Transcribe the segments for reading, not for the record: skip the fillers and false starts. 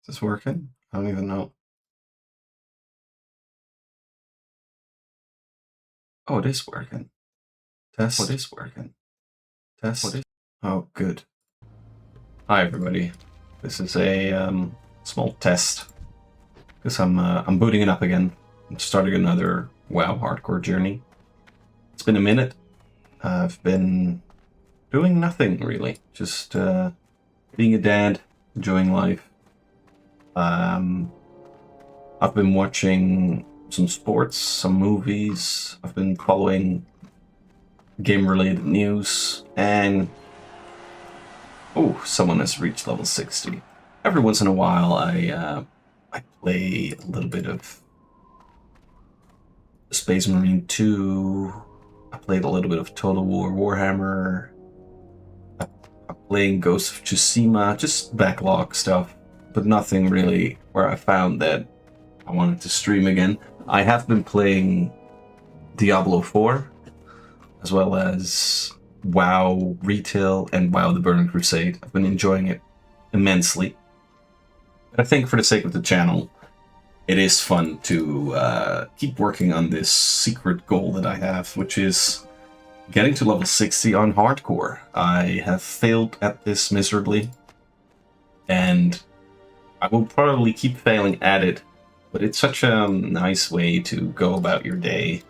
this working? I don't even know. Oh, it is working. Test. What is working? Test. What is? Oh, good. Hi, everybody. This is a small test because I'm booting it up again. I'm starting another WoW hardcore journey. It's been a minute. I've been doing nothing really, just being a dad, enjoying life. I've been watching some sports, some movies. I've been following game-related news, and oh, someone has reached level 60. Every once in a while, I play a little bit of Space Marine 2. I played a little bit of Total War Warhammer. I'm playing Ghost of Tsushima, just backlog stuff, but nothing really where I found that I wanted to stream again. I have been playing Diablo 4, as well as WoW Retail and WoW the Burning Crusade. I've been enjoying it immensely. But I think for the sake of the channel, it is fun to keep working on this secret goal that I have, which is getting to level 60 on hardcore. I have failed at this miserably, and I will probably keep failing at it, but it's such a nice way to go about your day.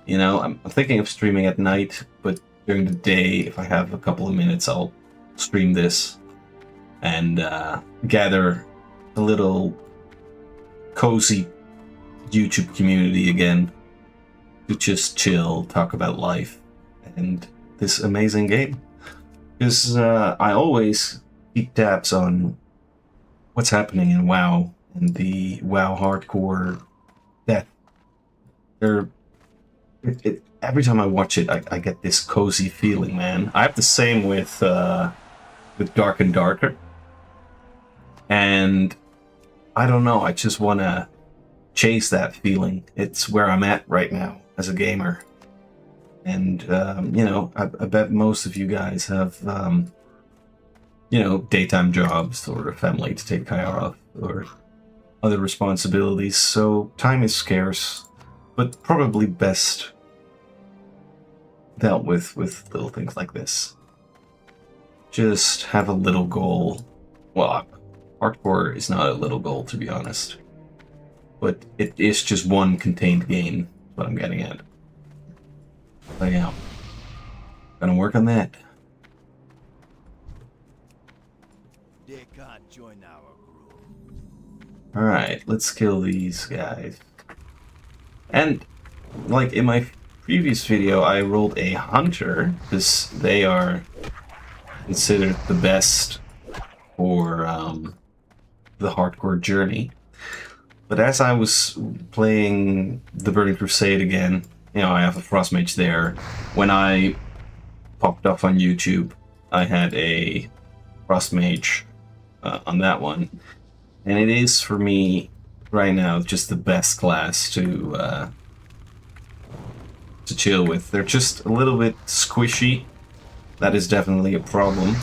You know, I'm thinking of streaming at night, but during the day, if I have a couple of minutes, I'll stream this and gather a little cozy YouTube community again to just chill, talk about life and this amazing game. Because I always keep tabs on what's happening in WoW and the WoW hardcore death. Every time I watch it, I get this cozy feeling, man. I have the same with Dark and Darker, and I don't know. I just want to chase that feeling. It's where I'm at right now as a gamer, and you know, I bet most of you guys have you know, daytime jobs or a family to take care of or other responsibilities. So time is scarce, but probably best dealt with little things like this. Just have a little goal. Well, hardcore is not a little goal, to be honest, but it is just one contained game, what I'm getting at. But yeah, gonna work on that. They can't join our group. Alright, let's kill these guys. And, like in my previous video, I rolled a hunter, because they are considered the best for the hardcore journey. But as I was playing the Burning Crusade again, you know, I have a frostmage there. When I popped off on YouTube, I had a frostmage on that one. And it is, for me, right now, just the best class to chill with. They're just a little bit squishy. That is definitely a problem.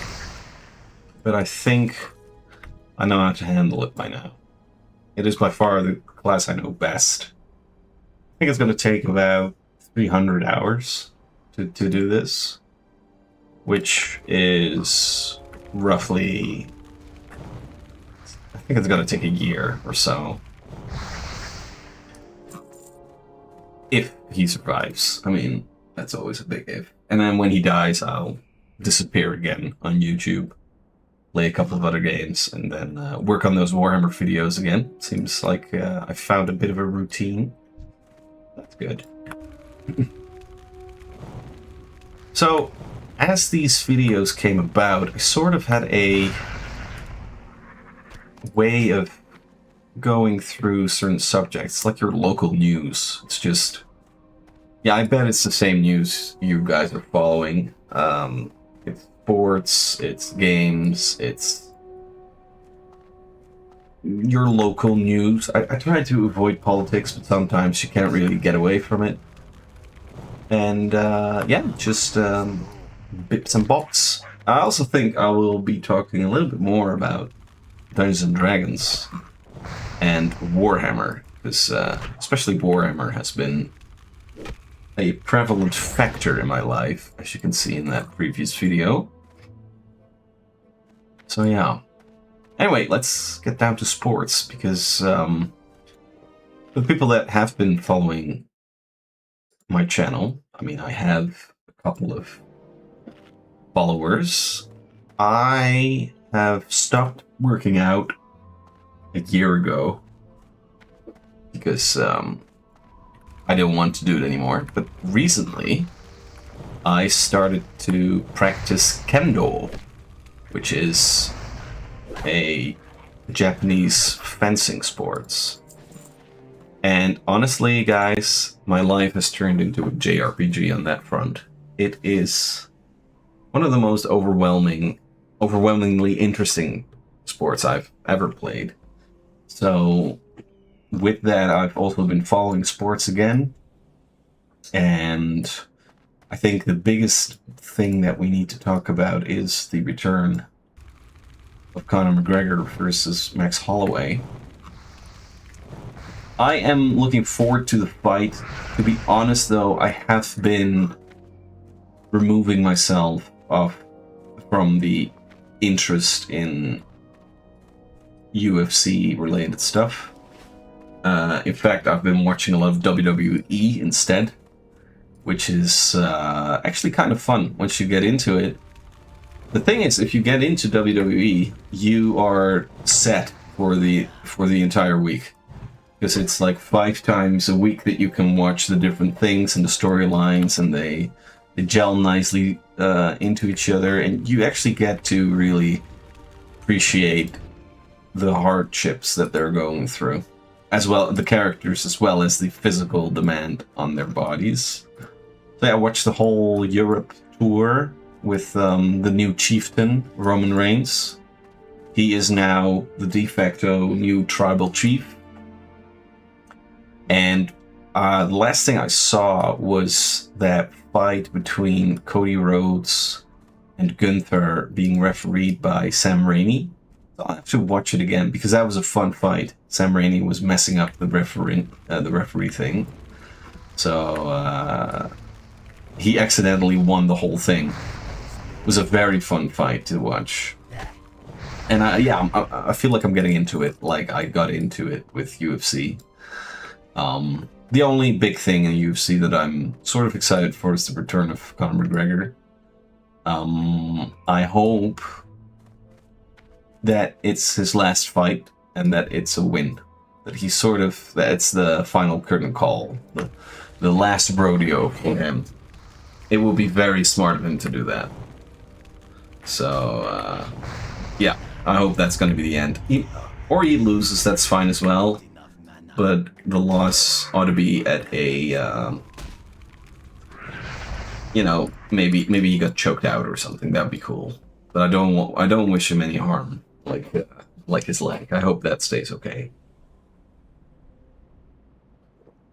But I think I know how to handle it by now. It is by far the class I know best. I think it's going to take about 300 hours to do this, which is roughly, I think it's going to take a year or so. If he survives. I mean, that's always a big if. And then when he dies, I'll disappear again on YouTube, play a couple of other games, and then work on those Warhammer videos again. Seems like I found a bit of a routine. That's good. So, as these videos came about, I sort of had a way of going through certain subjects, like your local news. It's just, yeah, I bet it's the same news you guys are following. It's sports, it's games, it's your local news. I try to avoid politics, but sometimes you can't really get away from it. And yeah, just bits and bobs. I also think I will be talking a little bit more about Dungeons and Dragons and Warhammer, because especially Warhammer has been a prevalent factor in my life, as you can see in that previous video. So yeah. Anyway, let's get down to sports, because the people that have been following my channel, I mean, I have a couple of followers. I have stopped working out a year ago because I didn't want to do it anymore. But recently, I started to practice kendo, which is a Japanese fencing sports. And honestly, guys, my life has turned into a JRPG on that front. It is one of the most overwhelmingly interesting sports I've ever played. So with that, I've also been following sports again. And I think the biggest thing that we need to talk about is the return of Conor McGregor versus Max Holloway. I am looking forward to the fight. To be honest, though, I have been removing myself from the interest in UFC related stuff. In fact, I've been watching a lot of WWE instead, which is actually kind of fun once you get into it. The thing is, if you get into WWE, you are set for the entire week, because it's like 5 times a week that you can watch the different things and the storylines, and they gel nicely into each other, and you actually get to really appreciate the hardships that they're going through, as well the characters, as well as the physical demand on their bodies. So I watched the whole Europe tour with the new chieftain, Roman Reigns. He is now the de facto new tribal chief. And the last thing I saw was that fight between Cody Rhodes and Gunther being refereed by Sam Raimi. So I'll have to watch it again, because that was a fun fight. Sam Raimi was messing up the referee thing. So he accidentally won the whole thing. It was a very fun fight to watch. And I feel like I'm getting into it like I got into it with UFC. The only big thing in UFC that I'm sort of excited for is the return of Conor McGregor. I hope that it's his last fight and that it's a win. That that's the final curtain call, the last rodeo for him. It will be very smart of him to do that. So, yeah, I hope that's going to be the end. Or he loses, that's fine as well. But the loss ought to be at a, maybe he got choked out or something. That'd be cool. But I don't wish him any harm, like his leg. I hope that stays okay.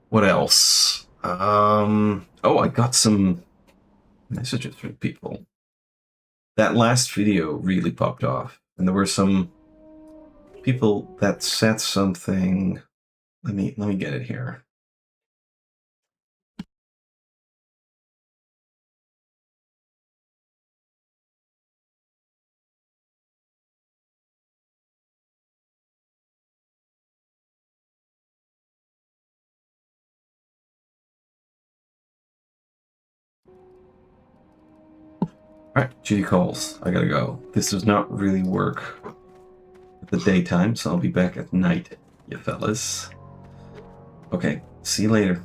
What else? I got some messages from people. That last video really popped off, and there were some people that said something. Let me get it here. Alright, GD calls. I gotta go. This does not really work at the daytime, so I'll be back at night, you fellas. Okay, see you later.